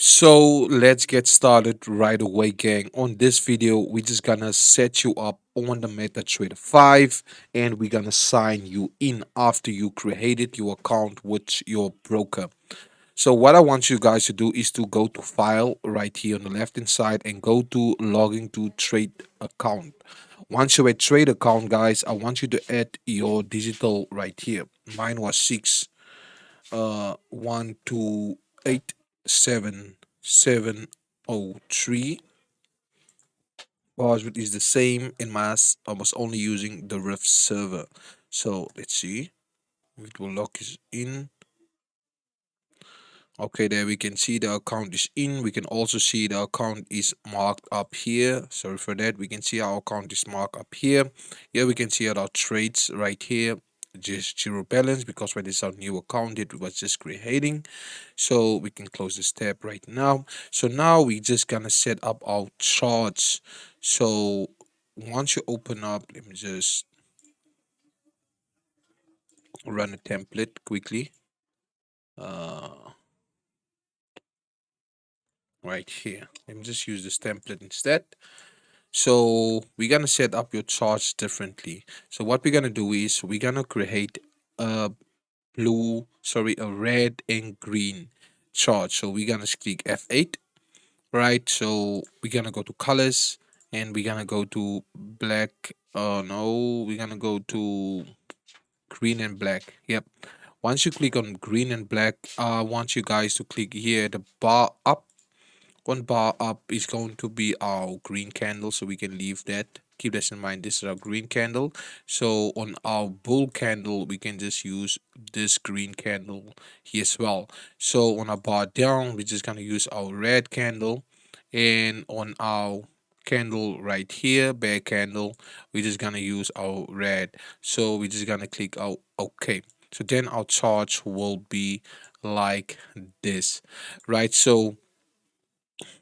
So let's get started right away, gang. On this video, we're just gonna set you up on the MetaTrader 5 and we're gonna sign you in after you created your account with your broker. So what I want you guys to do is to go to file right here on the left hand side and go to logging to trade account. Once you're at trade account, guys, I want you to add your digital right here. Mine was 6128773. Password is the same in mass. I was only using the ref server. So let's see. It will lock us in. Okay, there we can see the account is in. We can also see the account is marked up here. Sorry for that. We can see our account is marked up here. Here we can see our trades right here. Just zero balance because when it's our new account, it was just creating. So we can close this tab right now. So now we just gonna set up our charts. So once you open up, let me just run a template quickly. Uh, right here. Let me just use this template instead. So we're gonna set up your charts differently. So what we're gonna do is we're gonna create a a red and green chart. So we're gonna click F8, right? So we're gonna go to colors and we're gonna go to black. Oh no, we're gonna go to green and black. Yep. Once you click on green and black, I want you guys to click here the bar up. One bar up is going to be our green candle, so we can leave that. Keep this in mind. This is our green candle. So on our bull candle, we can just use this green candle here as well. So on our bar down, we're just gonna use our red candle, and on our candle right here, bear candle, we're just gonna use our red. So we're just gonna click out OK. So then our charge will be like this, right? So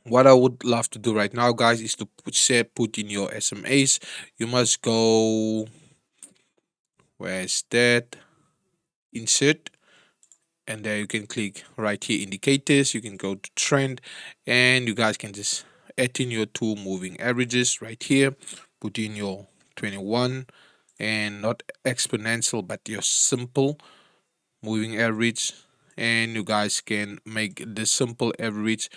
what I would love to do right now, guys, is to put in your SMAs. You must go, where's that? Insert, and there you can click right here, indicators. You can go to trend, and you guys can just add in your two moving averages right here. Put in your 21 and not exponential, but your simple moving average, and you guys can make the simple average,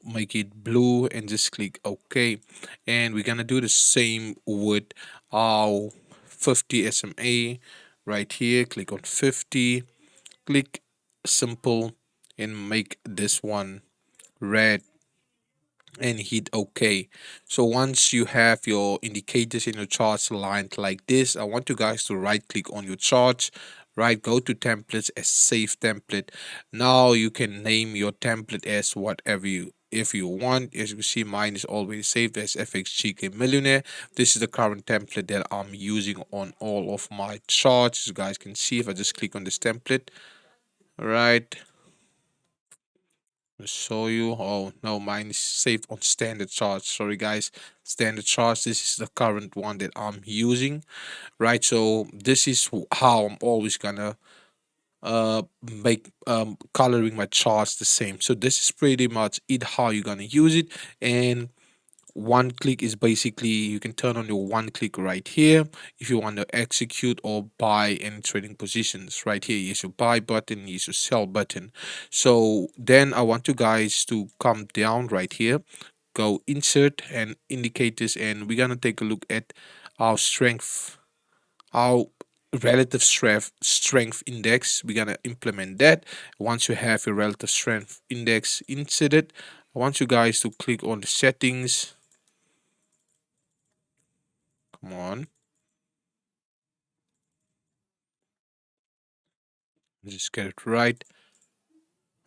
make it blue, and just click OK. And we're gonna do the same with our 50 SMA right here. Click on 50, click simple, and make this one red and hit OK. So once you have your indicators in your charts aligned like this, I want you guys to right click on your charts, right, go to templates as save template. Now you can name your template as whatever you if you want. As you can see, mine is always saved as FXGK Millionaire. This is the current template that I'm using on all of my charts. As you guys can see, if I just click on this template, right, show you. Oh no, mine is saved on standard charts. Sorry guys, standard charts. This is the current one that I'm using, right? So this is how I'm always gonna make coloring my charts the same. So this is pretty much it, how you're gonna use it. And one click is basically, you can turn on your one click right here if you want to execute or buy any trading positions. Right here is your buy button, is your sell button. So then I want you guys to come down right here, go insert and indicators, and we're gonna take a look at our strength, our relative strength index. We're gonna implement that. Once you have your relative strength index inserted, I want you guys to click on the settings. Come on. Just get it right.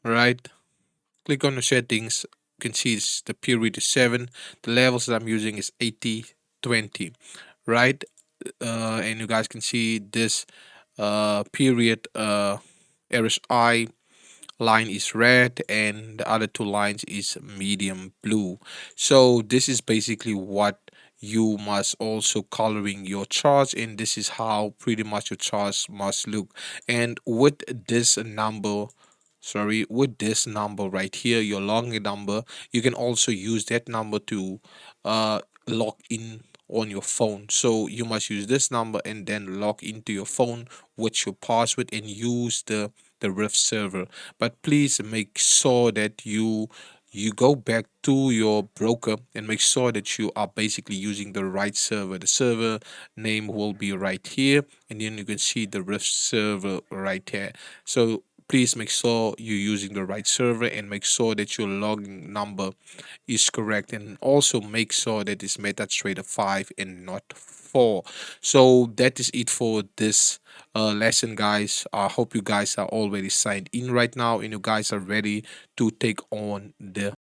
Right. Click on the settings. You can see it's the period is 7. The levels that I'm using is 80, 20. Right. And you guys can see this period RSI line is red and the other two lines is medium blue. So this is basically what you must also coloring your charts, and this is how pretty much your charts must look. And with this number sorry, with this number right here, your login number, you can also use that number to log in on your phone. So you must use this number and then log into your phone with your password and use the Rift server. But please make sure that you go back to your broker and make sure that you are basically using the right server. The server name will be right here, and then you can see the Rift server right here. So please make sure you're using the right server and make sure that your login number is correct, and also make sure that it's MetaTrader 5 and not 4. So that is it for this lesson, guys. I hope you guys are already signed in right now and you guys are ready to take on the